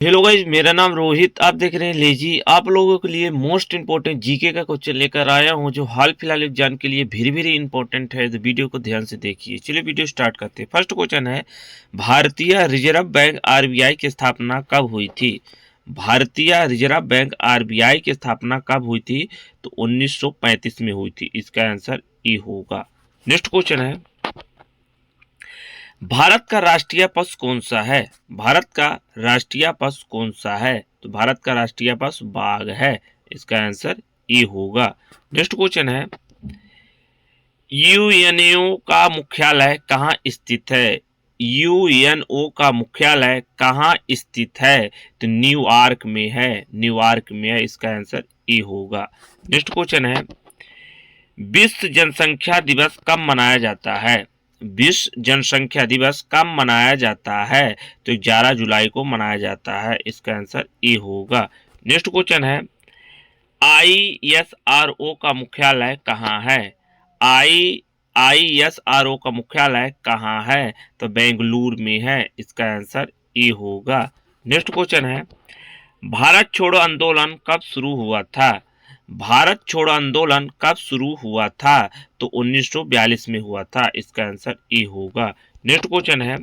Hello guys, मेरा नाम रोहित। आप देख रहे हैं लेजी। आप लोगों के लिए मोस्ट इंपोर्टेंट जीके का क्वेश्चन लेकर आया हूं, जो हाल फिलहाल एग्जाम के लिए वेरी वेरी इंपॉर्टेंट है। तो वीडियो को ध्यान से देखिए। चलिए वीडियो स्टार्ट करते हैं। फर्स्ट क्वेश्चन है, भारतीय रिजर्व बैंक आरबीआई की स्थापना कब हुई थी? भारतीय रिजर्व बैंक आरबीआई की स्थापना कब हुई थी? तो 1935 में हुई थी। इसका आंसर ई होगा। नेक्स्ट क्वेश्चन है, भारत का राष्ट्रीय पशु कौन सा है? भारत का राष्ट्रीय पशु कौन सा है? तो भारत का राष्ट्रीय पशु बाघ है। इसका आंसर ए होगा। नेक्स्ट क्वेश्चन है, यूएनओ का मुख्यालय कहाँ स्थित है? यूएनओ का मुख्यालय कहाँ स्थित है? तो न्यूयॉर्क में है। न्यूयॉर्क में है। इसका आंसर ए होगा। नेक्स्ट क्वेश्चन है, विश्व जनसंख्या दिवस कब मनाया जाता है? विश्व जनसंख्या दिवस कब मनाया जाता है? तो 11 जुलाई को मनाया जाता है। इसका आंसर ए होगा। नेक्स्ट क्वेश्चन है, आईएसआरओ का मुख्यालय कहाँ है? आईएसआरओ का मुख्यालय कहाँ है? तो बेंगलुरु में है। इसका आंसर ए होगा। नेक्स्ट क्वेश्चन है, भारत छोड़ो आंदोलन कब शुरू हुआ था? भारत छोड़ो आंदोलन कब शुरू हुआ था? तो 1942 में हुआ था। इसका आंसर ए होगा। नेक्स्ट क्वेश्चन है,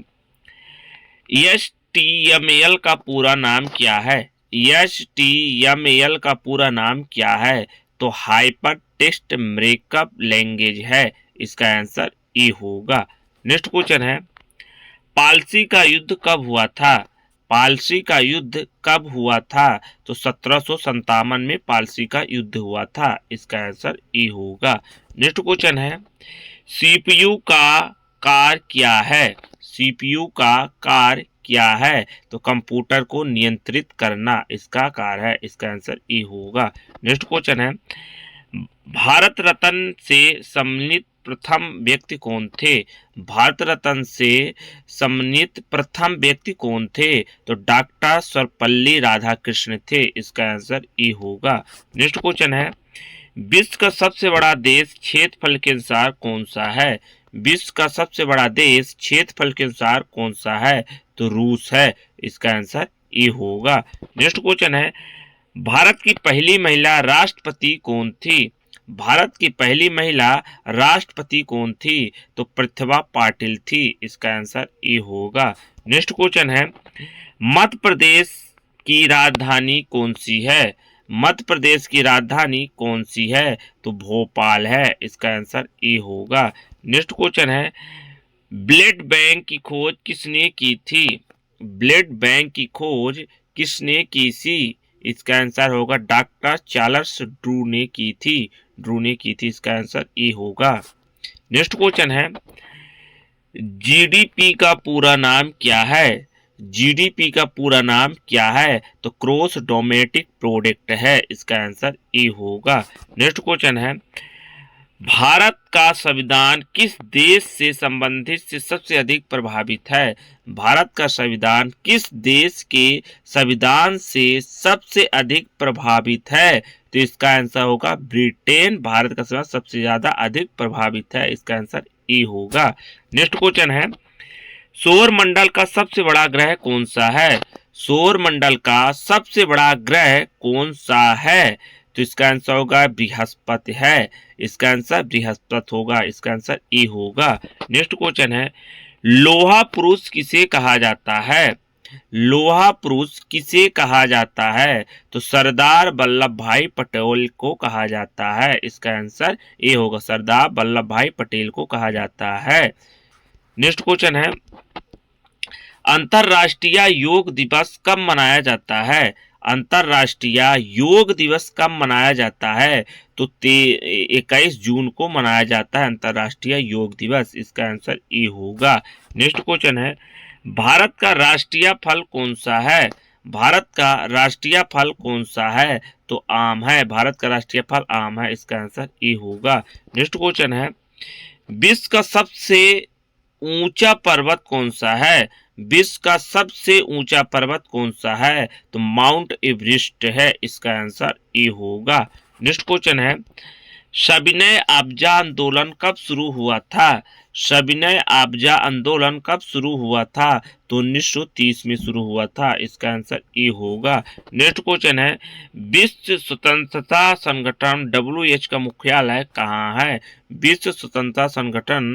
एचटीएमएल का पूरा नाम क्या है? एचटीएमएल का पूरा नाम क्या है? तो हाइपर टेक्स्ट मार्कअप लैंग्वेज है। इसका आंसर ए होगा। नेक्स्ट क्वेश्चन है, पालसी का युद्ध कब हुआ था? पालसी का युद्ध कब हुआ था? तो 1757 में पालसी का युद्ध हुआ था। इसका आंसर ए होगा। नेक्स्ट क्वेश्चन है, सीपीयू का कार्य क्या है? सीपीयू का कार्य क्या है? तो कंप्यूटर को नियंत्रित करना इसका कार्य है। इसका आंसर ए होगा। नेक्स्ट क्वेश्चन है, भारत रत्न से सम्मानित प्रथम व्यक्ति कौन थे? भारत रत्न से सम्मानित प्रथम व्यक्ति कौन थे? तो डॉक्टर सर्वपल्ली राधाकृष्ण थे। इसका आंसर ए होगा। नेक्स्ट क्वेश्चन है, विश्व का सबसे बड़ा देश क्षेत्रफल के अनुसार कौन सा है? विश्व का सबसे बड़ा देश क्षेत्रफल के अनुसार कौन सा है? तो रूस है। इसका आंसर ए होगा। नेक्स्ट क्वेश्चन है, भारत की पहली महिला राष्ट्रपति कौन थी? भारत की पहली महिला राष्ट्रपति कौन थी? तो प्रतिभा पाटिल थी। इसका आंसर ए होगा। नेक्स्ट क्वेश्चन है, मध्य प्रदेश की राजधानी कौन सी है? मध्य प्रदेश की राजधानी कौन सी है? तो भोपाल है। इसका आंसर ए होगा। नेक्स्ट क्वेश्चन है, ब्लड बैंक की खोज किसने की थी? ब्लड बैंक की खोज किसने की थी? इसका आंसर होगा डॉक्टर चार्ल्स ड्रू ने की थी। ड्रू ने की थी। इसका आंसर ए होगा। नेक्स्ट क्वेश्चन है, जीडीपी का पूरा नाम क्या है? जीडीपी का पूरा नाम क्या है? तो ग्रॉस डोमेस्टिक प्रोडक्ट है। इसका आंसर ए होगा। नेक्स्ट क्वेश्चन है, भारत का संविधान किस देश से संबंधित से सबसे अधिक प्रभावित है? भारत का संविधान किस देश के संविधान से सबसे अधिक प्रभावित है? तो इसका आंसर होगा ब्रिटेन। भारत का संविधान सबसे ज्यादा अधिक प्रभावित है। इसका आंसर ए होगा। नेक्स्ट क्वेश्चन है, सौर मंडल का सबसे बड़ा ग्रह कौन सा है? सौर मंडल का सबसे बड़ा ग्रह कौन सा है? तो इसका आंसर होगा बृहस्पति है। इसका आंसर बृहस्पति होगा। इसका आंसर ए होगा। नेक्स्ट क्वेश्चन है, लोहा पुरुष किसे कहा जाता है? लोहा पुरुष किसे कहा जाता है? तो सरदार वल्लभ भाई पटेल को कहा जाता है। इसका आंसर ए होगा। सरदार वल्लभ भाई पटेल को कहा जाता है। नेक्स्ट क्वेश्चन है, अंतरराष्ट्रीय योग दिवस कब मनाया जाता है? अंतरराष्ट्रीय योग दिवस कब मनाया जाता है? तो 21 जून को मनाया जाता है अंतरराष्ट्रीय योग दिवस। इसका आंसर ए होगा। नेक्स्ट क्वेश्चन है, भारत का राष्ट्रीय फल कौन सा है? भारत का राष्ट्रीय फल कौन सा है? तो आम है। भारत का राष्ट्रीय फल आम है। इसका आंसर ए होगा। नेक्स्ट क्वेश्चन है, विश्व का सबसे ऊंचा पर्वत कौन सा है? विश्व का सबसे ऊंचा पर्वत कौन सा है? तो माउंट एवरेस्ट है। इसका आंसर ए होगा। नेक्स्ट क्वेश्चन है, सविनय अवज्ञा आंदोलन कब शुरू हुआ था? सविनय अवज्ञा आंदोलन कब शुरू हुआ था? तो 1930 में शुरू हुआ था। इसका आंसर ए होगा। नेक्स्ट क्वेश्चन है, विश्व स्वतंत्रता संगठन WHO का मुख्यालय कहाँ है? विश्व स्वतंत्रता संगठन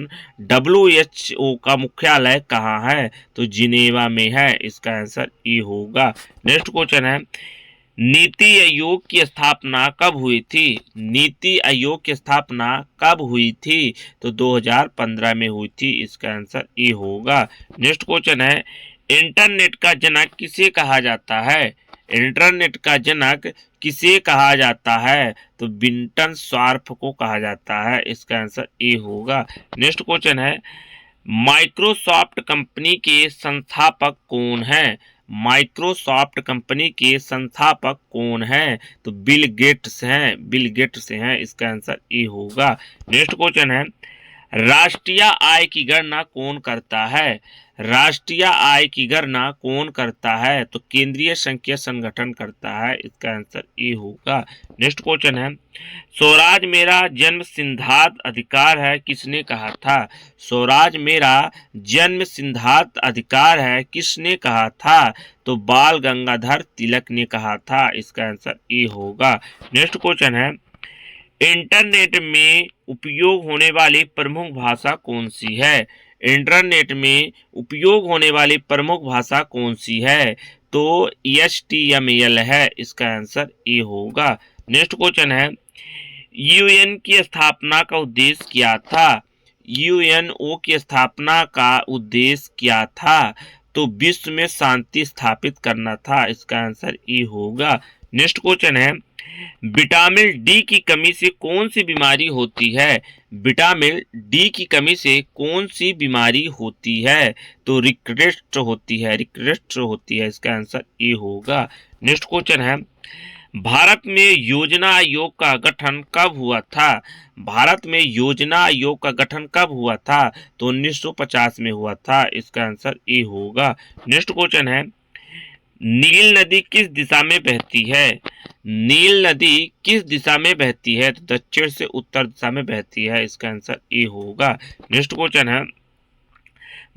WHO का मुख्यालय कहाँ है? तो जिनेवा में है। इसका आंसर ए होगा। नेक्स्ट क्वेश्चन है, नीति आयोग की स्थापना कब हुई थी? नीति आयोग की स्थापना कब हुई थी? तो 2015 में हुई थी। इसका आंसर ए होगा। नेक्स्ट क्वेश्चन है, इंटरनेट का जनक किसे कहा जाता है? इंटरनेट का जनक किसे कहा जाता है? तो विंटन स्वार्फ को कहा जाता है। इसका आंसर ए होगा। नेक्स्ट क्वेश्चन है, माइक्रोसॉफ्ट कंपनी के संस्थापक कौन हैं? माइक्रोसॉफ्ट कंपनी के संस्थापक कौन हैं? तो बिल गेट्स हैं। बिल गेट्स हैं। इसका आंसर ए होगा। नेक्स्ट क्वेश्चन है, राष्ट्रीय आय की गणना कौन करता है? राष्ट्रीय आय की गणना कौन करता है? तो केंद्रीय संघीय संगठन करता है। इसका आंसर ए होगा। नेक्स्ट क्वेश्चन है, स्वराज मेरा जन्म सिद्धांत अधिकार है किसने कहा था? स्वराज मेरा जन्म सिद्धांत अधिकार है किसने कहा था? तो बाल गंगाधर तिलक ने कहा था। इसका आंसर ए होगा। नेक्स्ट क्वेश्चन है, इंटरनेट में उपयोग होने वाली प्रमुख भाषा कौन सी है? इंटरनेट में उपयोग होने वाली प्रमुख भाषा कौन सी है? तो HTML है। इसका आंसर ए होगा। नेक्स्ट क्वेश्चन है, UN की स्थापना का उद्देश्य क्या था? UNO की स्थापना का उद्देश्य क्या था? तो विश्व में शांति स्थापित करना था। इसका आंसर ए होगा। नेक्स्ट क्वेश्चन है, विटामिन डी की कमी से कौन सी बीमारी होती है? विटामिन डी की कमी से कौन सी बीमारी होती है? तो रिकेट्स होती है। रिकेट्स होती है। इसका आंसर ए होगा। नेक्स्ट क्वेश्चन है, भारत में योजना आयोग का गठन कब हुआ था? भारत में योजना आयोग का गठन कब हुआ था? तो 1950 में हुआ था। इसका आंसर ए होगा। नेक्स्ट क्वेश्चन है, नील नदी किस दिशा में बहती है? नील नदी किस दिशा में बहती है? तो दक्षिण से उत्तर दिशा में बहती है। इसका आंसर ए होगा। नेक्स्ट क्वेश्चन है,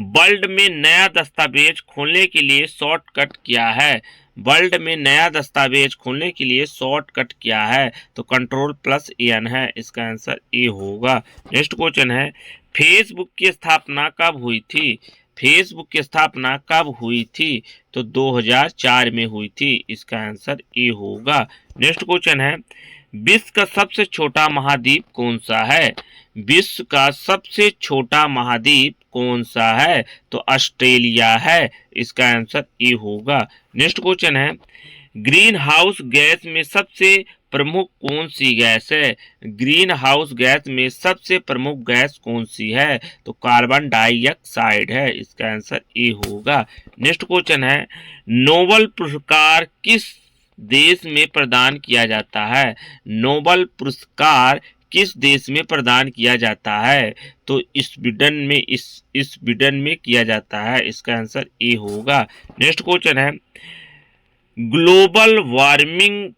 वर्ल्ड में नया दस्तावेज खोलने के लिए शॉर्टकट क्या है? वर्ल्ड में नया दस्तावेज खोलने के लिए शॉर्टकट क्या है? तो Ctrl+N है। इसका आंसर ए होगा। नेक्स्ट क्वेश्चन है, फेसबुक की स्थापना कब हुई थी? फेसबुक की स्थापना कब हुई थी? तो 2004 में हुई थी। इसका आंसर ए होगा। नेक्स्ट क्वेश्चन है, विश्व का सबसे छोटा महाद्वीप कौन सा है? विश्व का सबसे छोटा महाद्वीप कौन सा है? तो ऑस्ट्रेलिया है। इसका आंसर ए होगा। नेक्स्ट क्वेश्चन है, ग्रीन हाउस गैस में सबसे प्रमुख कौन सी गैस है? ग्रीन हाउस गैस में सबसे प्रमुख गैस कौन सी है? तो कार्बन डाइऑक्साइड है। इसका आंसर ए होगा। नेक्स्ट क्वेश्चन है, नोबेल पुरस्कार किस देश में प्रदान किया जाता है? नोबेल पुरस्कार किस देश में प्रदान किया जाता है? तो स्वीडन में किया जाता है। इसका आंसर ए होगा। नेक्स्ट क्वेश्चन है, ग्लोबल वार्मिंग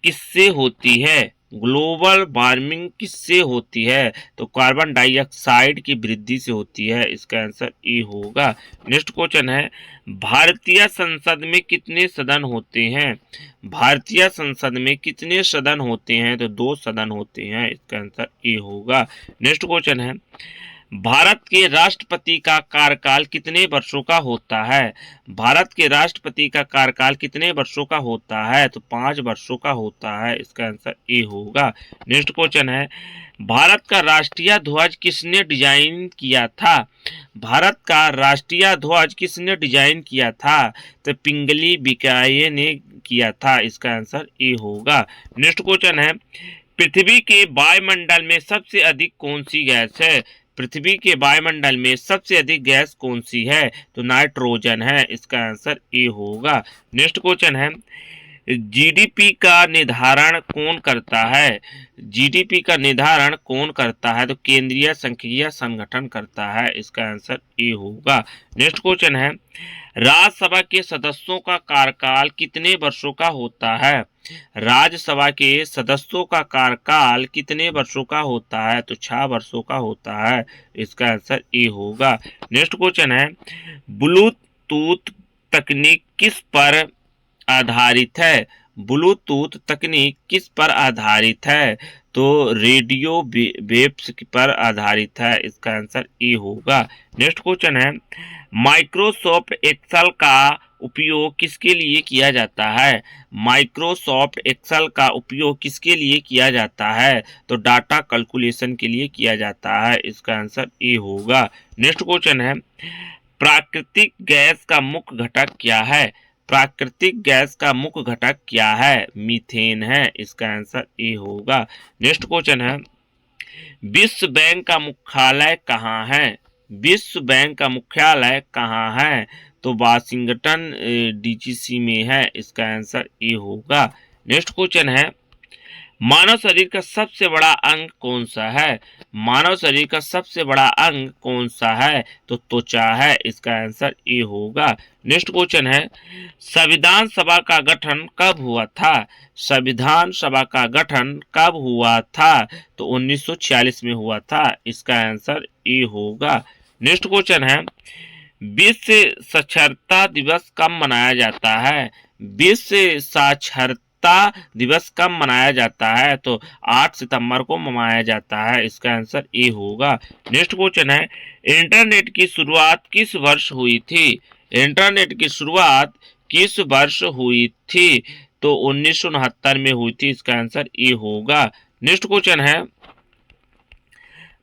किससे होती है? ग्लोबल वार्मिंग किससे होती है? तो कार्बन डाइऑक्साइड की वृद्धि से होती है। इसका आंसर ए होगा। नेक्स्ट क्वेश्चन है, भारतीय संसद में कितने सदन होते हैं? भारतीय संसद में कितने सदन होते हैं? तो 2 सदन होते हैं। इसका आंसर ए होगा। नेक्स्ट क्वेश्चन है, भारत के राष्ट्रपति का कार्यकाल कितने वर्षों का होता है? भारत के राष्ट्रपति का कार्यकाल कितने वर्षों का होता है? तो 5 वर्षों का होता है। इसका आंसर ए होगा। नेक्स्ट क्वेश्चन है, भारत का राष्ट्रीय ध्वज किसने डिजाइन किया था? भारत का राष्ट्रीय ध्वज किसने डिजाइन किया था? तो पिंगली बिकाये ने किया था। इसका आंसर ए होगा। नेक्स्ट क्वेश्चन है, पृथ्वी के वायुमंडल में सबसे अधिक कौन सी गैस है? पृथ्वी के वायुमंडल में सबसे अधिक गैस कौन सी है? तो नाइट्रोजन है। इसका आंसर ए होगा। नेक्स्ट क्वेश्चन है, जीडीपी का निर्धारण कौन करता है? जीडीपी का निर्धारण कौन करता है? तो केंद्रीय संघीय संगठन करता है। इसका आंसर ए होगा। नेक्स्ट क्वेश्चन है, राज्यसभा के सदस्यों का कार्यकाल कितने वर्षों का होता है? राज्यसभा के सदस्यों का कार्यकाल कितने वर्षों का होता है? तो 6 वर्षों का होता है। इसका आंसर ए होगा। नेक्स्ट क्वेश्चन है, ब्लूटूथ तकनीक किस पर आधारित है? ब्लूटूथ तकनीक किस पर आधारित है? तो रेडियो वेव्स पर आधारित है। इसका आंसर ए होगा। नेक्स्ट क्वेश्चन है, माइक्रोसॉफ्ट एक्सेल का उपयोग किसके लिए किया जाता है? माइक्रोसॉफ्ट एक्सेल का उपयोग किसके लिए किया जाता है? तो डाटा कैलकुलेशन के लिए किया जाता है। इसका आंसर ए होगा। नेक्स्ट क्वेश्चन है, प्राकृतिक गैस का मुख्य घटक क्या है? प्राकृतिक गैस का मुख्य घटक क्या है? मीथेन है। इसका आंसर ए होगा। नेक्स्ट क्वेश्चन है, विश्व बैंक का मुख्यालय कहाँ है? विश्व बैंक का मुख्यालय कहाँ है? तो वाशिंगटन डीसीसी में है। इसका आंसर ए होगा। नेक्स्ट क्वेश्चन है, मानव शरीर का सबसे बड़ा अंग कौन सा है? मानव शरीर का सबसे बड़ा अंग कौन सा है? तो त्वचा है। इसका आंसर ए होगा। नेक्स्ट क्वेश्चन है, संविधान सभा का गठन कब हुआ था? संविधान सभा का गठन कब हुआ था? तो 1946 में हुआ था। इसका आंसर ए होगा। नेक्स्ट क्वेश्चन है, विश्व साक्षरता दिवस कब मनाया जाता है? विश्व साक्षरता दिवस कब मनाया जाता है? तो 8 सितंबर को मनाया जाता है। इसका आंसर ए होगा। नेक्स्ट क्वेश्चन है, इंटरनेट की शुरुआत किस वर्ष हुई थी? इंटरनेट की शुरुआत किस वर्ष हुई थी? तो 1969 में हुई थी। इसका आंसर ए होगा। नेक्स्ट क्वेश्चन है,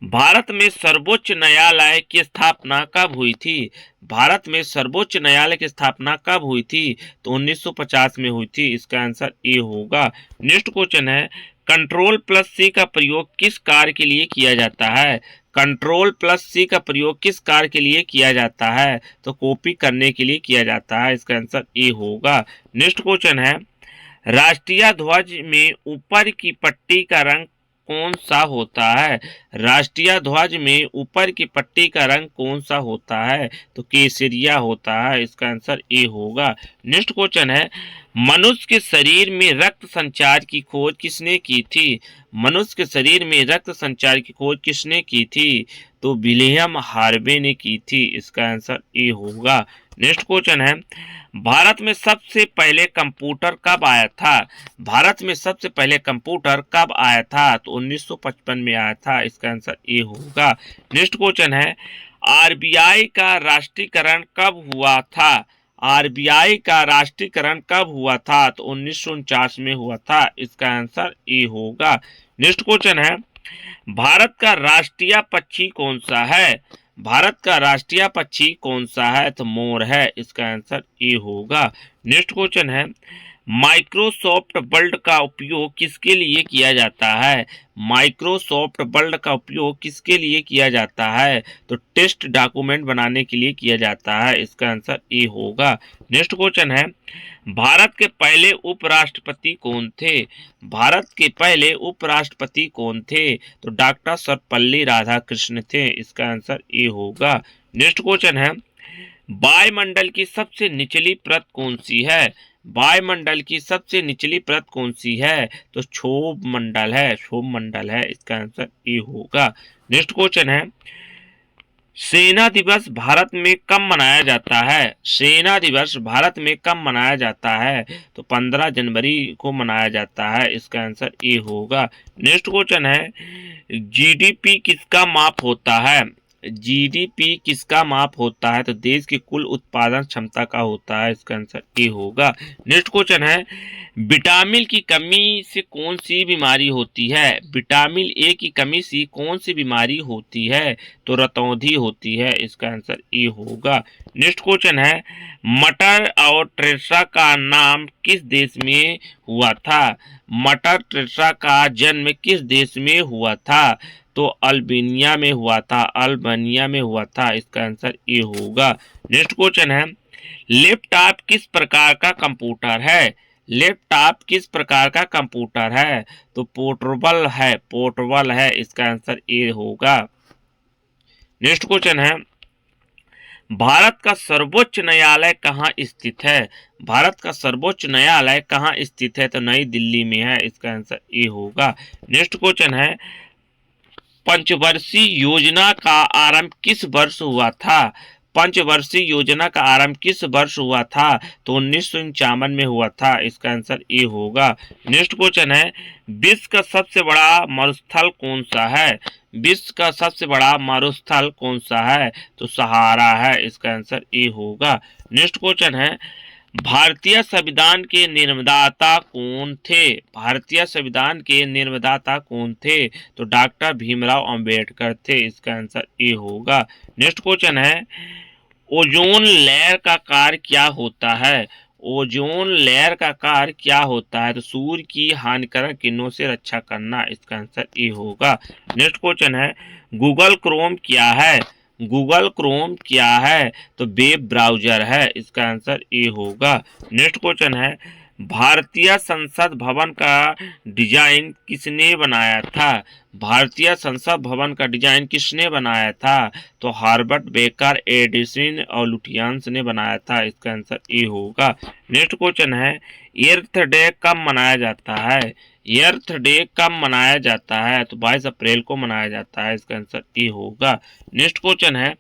भारत में सर्वोच्च न्यायालय की स्थापना कब हुई थी? भारत में सर्वोच्च न्यायालय की स्थापना कब हुई थी? तो 1950 में हुई थी। इसका आंसर ए होगा। नेक्स्ट क्वेश्चन है, Ctrl+C का प्रयोग किस कार्य के लिए किया जाता है? Ctrl+C का प्रयोग किस कार्य के लिए किया जाता है? तो कॉपी करने के लिए किया जाता है। इसका आंसर ए होगा। नेक्स्ट क्वेश्चन है, राष्ट्रीय ध्वज में ऊपर की पट्टी का रंग कौन सा होता है? राष्ट्रीय ध्वज में ऊपर की पट्टी का रंग कौन सा होता है? तो केसरिया होता है। इसका आंसर ए होगा। नेक्स्ट क्वेश्चन है, मनुष्य के शरीर में रक्त संचार की खोज किसने की थी? मनुष्य के शरीर में रक्त संचार की खोज किसने की थी? तो विलियम हार्वे ने की थी। इसका आंसर ए होगा। नेक्स्ट क्वेश्चन है, भारत में सबसे पहले कंप्यूटर कब आया था? भारत में सबसे पहले कंप्यूटर कब आया था? तो 1955 में आया था। इसका आंसर ए होगा। नेक्स्ट क्वेश्चन है, आरबीआई का राष्ट्रीयकरण कब हुआ था? आरबीआई का राष्ट्रीयकरण कब हुआ था? तो 1949 में हुआ था। इसका आंसर ए होगा। नेक्स्ट क्वेश्चन है, भारत का राष्ट्रीय पक्षी कौन सा है? भारत का राष्ट्रीय पक्षी कौन सा है? तो मोर है। इसका आंसर ए होगा। नेक्स्ट क्वेश्चन है, माइक्रोसॉफ्ट वर्ड का उपयोग किसके लिए किया जाता है? माइक्रोसॉफ्ट वर्ड का उपयोग किसके लिए किया जाता है? तो टेस्ट डॉक्यूमेंट बनाने के लिए किया जाता है। इसका आंसर ए होगा। नेक्स्ट क्वेश्चन है, भारत के पहले उपराष्ट्रपति कौन थे? भारत के पहले उपराष्ट्रपति कौन थे? तो डॉक्टर सर्वपल्ली राधाकृष्ण थे। इसका आंसर ए होगा। नेक्स्ट क्वेश्चन है, वायुमंडल की सबसे निचली परत कौन सी है? वायुमंडल की सबसे निचली परत कौन सी है? तो क्षोभ मंडल है। क्षोभ मंडल है। इसका आंसर ए होगा। नेक्स्ट क्वेश्चन है, सेना दिवस भारत में कब मनाया जाता है? सेना दिवस भारत में कब मनाया जाता है? तो 15 जनवरी को मनाया जाता है। इसका आंसर ए होगा। नेक्स्ट क्वेश्चन है, जीडीपी किसका माप होता है? जीडीपी किसका माप होता है? तो देश की कुल उत्पादन क्षमता का होता है। इसका आंसर ए होगा। नेक्स्ट क्वेश्चन है, विटामिन की कमी से कौन सी बीमारी होती है? विटामिन ए की कमी से कौन सी बीमारी होती है? तो रतौंधी होती है। इसका आंसर ए होगा। नेक्स्ट क्वेश्चन है, मटर और टेरेसा का नाम किस देश में हुआ था? मटर टेरेसा का जन्म किस देश में हुआ था? तो अल्बानिया में हुआ था। अल्बानिया में हुआ था। इसका आंसर ए होगा। नेक्स्ट क्वेश्चन है, लैपटॉप किस प्रकार का कंप्यूटर है? लैपटॉप किस प्रकार का कंप्यूटर है? तो पोर्टेबल है। पोर्टेबल है। इसका आंसर ए होगा। नेक्स्ट क्वेश्चन है, भारत का सर्वोच्च न्यायालय कहाँ स्थित है? भारत का सर्वोच्च न्यायालय कहाँ स्थित है? तो नई दिल्ली में है। इसका आंसर ए होगा। नेक्स्ट क्वेश्चन है, पंचवर्षीय योजना का आरंभ किस वर्ष हुआ था? पंचवर्षीय योजना का आरंभ किस वर्ष हुआ था? तो 1951 में हुआ था। इसका आंसर ए होगा। नेक्स्ट क्वेश्चन है, विश्व का सबसे बड़ा मरुस्थल कौन सा है? विश्व का सबसे बड़ा मरुस्थल कौन सा है? तो सहारा है। इसका आंसर ए होगा। नेक्स्ट क्वेश्चन है, भारतीय संविधान के निर्माता कौन थे? भारतीय संविधान के निर्माता कौन थे? तो डॉक्टर भीमराव अंबेडकर थे। इसका आंसर ए होगा। नेक्स्ट क्वेश्चन है, ओजोन लेयर का कार्य क्या होता है? ओजोन लेयर का कार्य क्या होता है? तो सूर्य की हानिकारक किरणों से रक्षा करना। इसका आंसर ए होगा। नेक्स्ट क्वेश्चन है, गूगल क्रोम क्या है? गूगल क्रोम क्या है? तो वेब ब्राउजर है। इसका आंसर ए होगा। नेक्स्ट क्वेश्चन है, भारतीय संसद भवन का डिजाइन किसने बनाया था? भारतीय संसद भवन का डिजाइन किसने बनाया था? तो हार्बर्ट बेकर, एडिसन और लुटियंस ने बनाया था। इसका आंसर ए होगा। नेक्स्ट क्वेश्चन है, अर्थ डे कब मनाया जाता है? अर्थ डे कब मनाया जाता है? तो 22 अप्रैल को मनाया जाता है। इसका आंसर ए होगा। नेक्स्ट क्वेश्चन है,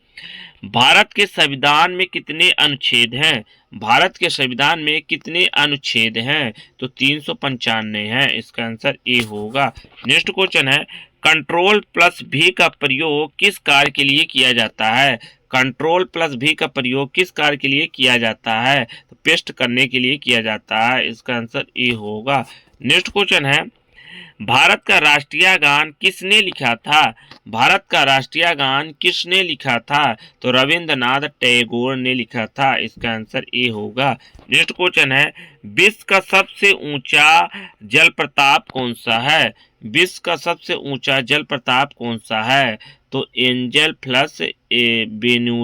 भारत के संविधान में कितने अनुच्छेद हैं? भारत के संविधान में कितने अनुच्छेद हैं? तो 395 हैं। इसका आंसर ए होगा। नेक्स्ट क्वेश्चन है, कंट्रोल प्लस भी का प्रयोग किस कार्य के लिए किया जाता है? कंट्रोल प्लस भी का प्रयोग किस कार्य के लिए किया जाता है? तो पेस्ट करने के लिए किया जाता है। इसका आंसर ए होगा। नेक्स्ट क्वेश्चन है, भारत का राष्ट्रीय गान किसने लिखा था? भारत का राष्ट्रीय गान किसने लिखा था? तो रविंद्रनाथ टैगोर ने लिखा था। इसका आंसर ए होगा। नेक्स्ट क्वेश्चन है, विश्व का सबसे ऊंचा जलप्रपात कौन सा है? विश्व का सबसे ऊंचा जलप्रपात कौन सा है? तो एंजल प्लस वेन्यू